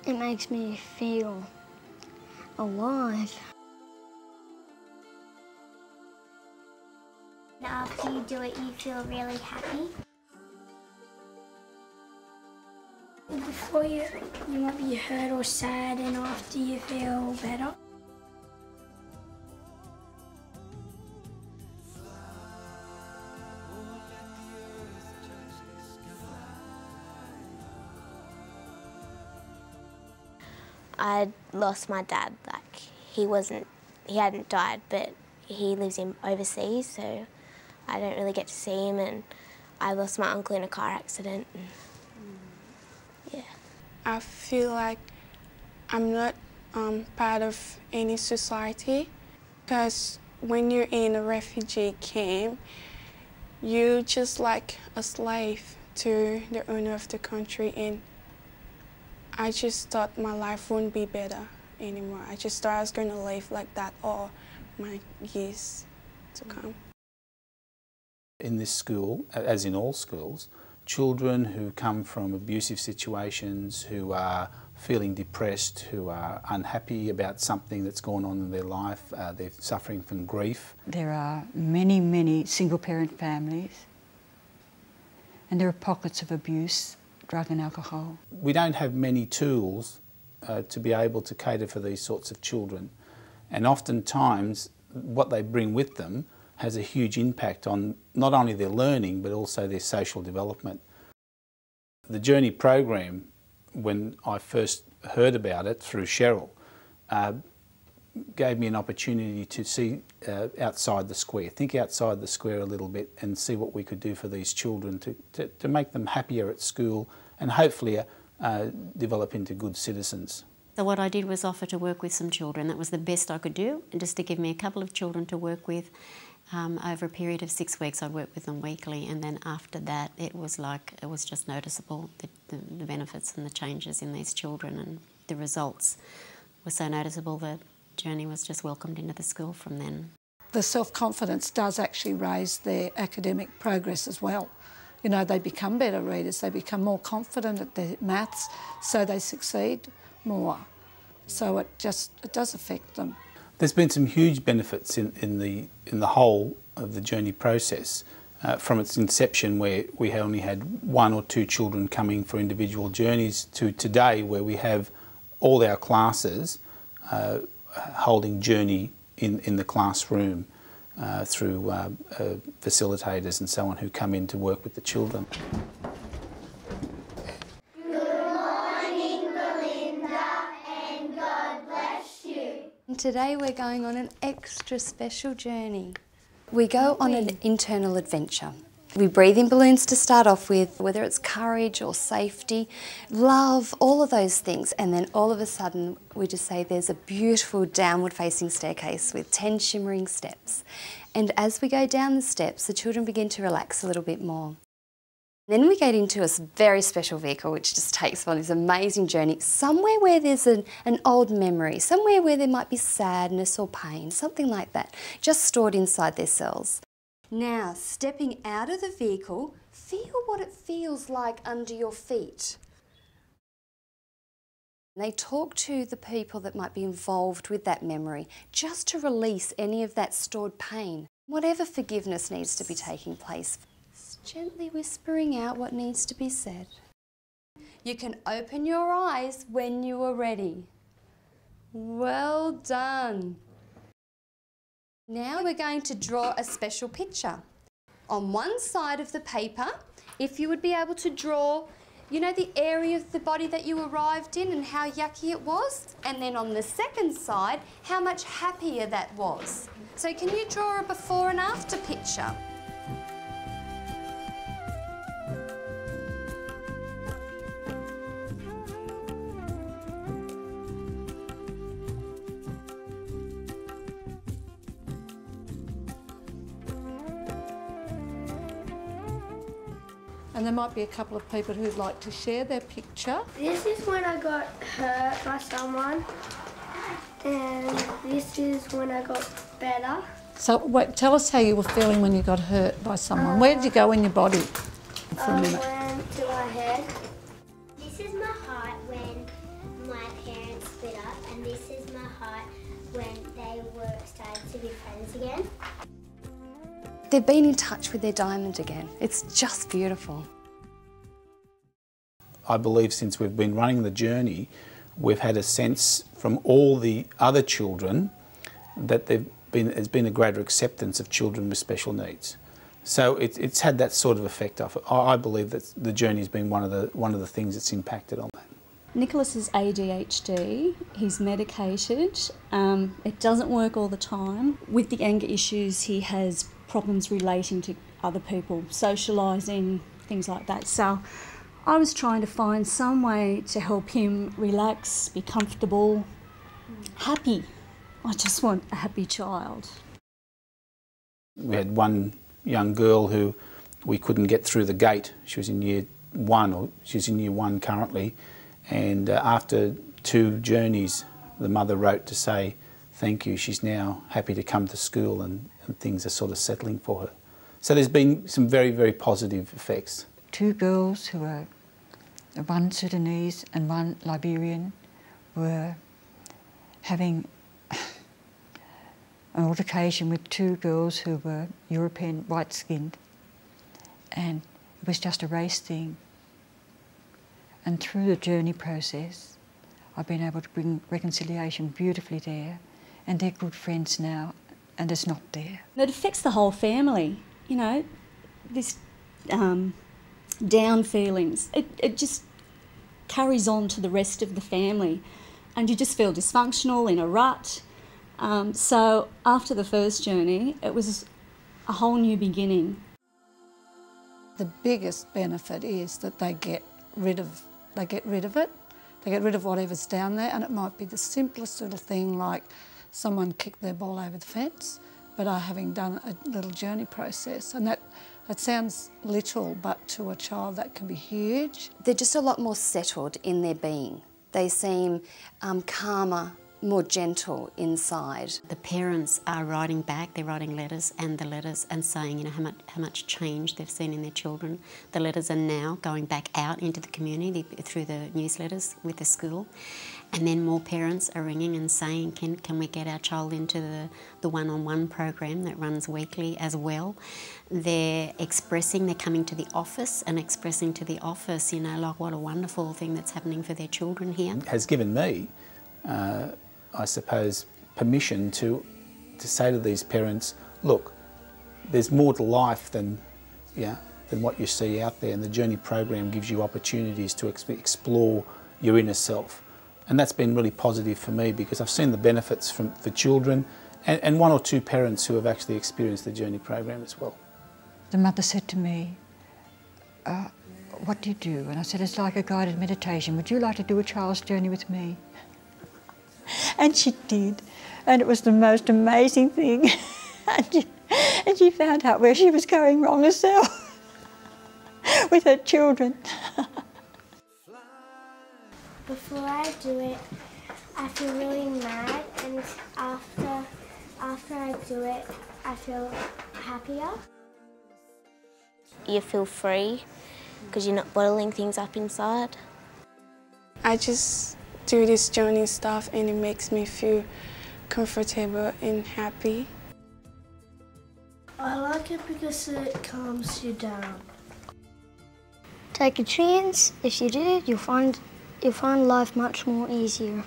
It makes me feel alive. After you do it, you feel really happy. Before you might be hurt or sad, and after you feel better. I lost my dad. Like, he hadn't died, but he lives overseas, so I don't really get to see him, and I lost my uncle in a car accident. And, yeah. I feel like I'm not part of any society, because when you're in a refugee camp, you're just like a slave to the owner of the country, and I just thought my life wouldn't be better anymore. I just thought I was going to live like that all my years to come. In this school, as in all schools, children who come from abusive situations, who are feeling depressed, who are unhappy about something that's gone on in their life, they're suffering from grief. There are many, many single-parent families, and there are pockets of abuse, drug and alcohol. We don't have many tools to be able to cater for these sorts of children, and oftentimes what they bring with them has a huge impact on not only their learning but also their social development. The Journey program, when I first heard about it through Cheryl, gave me an opportunity to see outside the square, think outside the square a little bit and see what we could do for these children to make them happier at school and hopefully develop into good citizens. So what I did was offer to work with some children. That was the best I could do, and just to give me a couple of children to work with. Over a period of 6 weeks, I'd work with them weekly, and then after that it was just noticeable, the benefits and the changes in these children, and the results were so noticeable that Journey was just welcomed into the school from then. The self-confidence does actually raise their academic progress as well. You know, they become better readers, they become more confident at their maths, so they succeed more. So it does affect them. There's been some huge benefits in the whole of the Journey process. From its inception, where we only had 1 or 2 children coming for individual journeys, to today where we have all our classes holding Journey in the classroom through facilitators and so on who come in to work with the children. Today we're going on an extra special journey. We go on an internal adventure. We breathe in balloons to start off with, whether it's courage or safety, love, all of those things, and then all of a sudden we just say there's a beautiful downward facing staircase with 10 shimmering steps. And as we go down the steps, the children begin to relax a little bit more. Then we get into a very special vehicle which just takes them on this amazing journey, somewhere where there's an old memory, somewhere where there might be sadness or pain, something like that, just stored inside their cells. Now, stepping out of the vehicle, feel what it feels like under your feet. They talk to the people that might be involved with that memory, just to release any of that stored pain, whatever forgiveness needs to be taking place. Gently whispering out what needs to be said. You can open your eyes when you are ready. Well done. Now we're going to draw a special picture. On one side of the paper, if you would be able to draw, you know, the area of the body that you arrived in and how yucky it was, and then on the second side, how much happier that was. So can you draw a before and after picture? And there might be a couple of people who'd like to share their picture. This is when I got hurt by someone, and this is when I got better. So wait, tell us how you were feeling when you got hurt by someone. Where did you go in your body for a minute? I went to my head. This is my heart when my part when they were starting to be friends again. They've been in touch with their diamond again. It's just beautiful. I believe since we've been running the journey, we've had a sense from all the other children that there's been a greater acceptance of children with special needs. So it's had that sort of effect. I believe that the journey's been one of the things that's impacted on that. Nicholas is ADHD, he's medicated, it doesn't work all the time. With the anger issues he has problems relating to other people, socialising, things like that. So I was trying to find some way to help him relax, be comfortable, happy. I just want a happy child. We had one young girl who we couldn't get through the gate. She was in year 1, or she's in year 1 currently. And after 2 journeys, the mother wrote to say, thank you, she's now happy to come to school and things are sort of settling for her. So there's been some very, very positive effects. 2 girls who were, one Sudanese and one Liberian, were having an altercation with 2 girls who were European white-skinned, and it was just a race thing. And through the journey process, I've been able to bring reconciliation beautifully there, and they're good friends now, and it's not there. It affects the whole family, you know, this down feelings. It just carries on to the rest of the family, and you just feel dysfunctional, in a rut. So after the first journey, it was a whole new beginning. The biggest benefit is that they get rid of it. They get rid of whatever's down there, and it might be the simplest little thing like someone kicked their ball over the fence, but having done a little journey process. And that sounds little, but to a child that can be huge. They're just a lot more settled in their being. They seem calmer, more gentle inside. The parents are writing back, they're writing letters and saying, you know, how much change they've seen in their children. The letters are now going back out into the community through the newsletters with the school. And then more parents are ringing and saying, can we get our child into the one-on-one program that runs weekly as well? They're coming to the office and expressing to the office, you know, like what a wonderful thing that's happening for their children here. It has given me, I suppose, permission to say to these parents, look, there's more to life than what you see out there, and the Journey program gives you opportunities to explore your inner self. And that's been really positive for me, because I've seen the benefits for children and 1 or 2 parents who have actually experienced the Journey program as well. The mother said to me, what do you do? And I said, it's like a guided meditation. Would you like to do a child's journey with me? And she did, and it was the most amazing thing. and she found out where she was going wrong herself with her children. Before I do it, I feel really mad, and after I do it, I feel happier. You feel free because you're not bottling things up inside. I just do this journey stuff and it makes me feel comfortable and happy. I like it because it calms you down. Take a chance. If you do, you'll find life much more easier.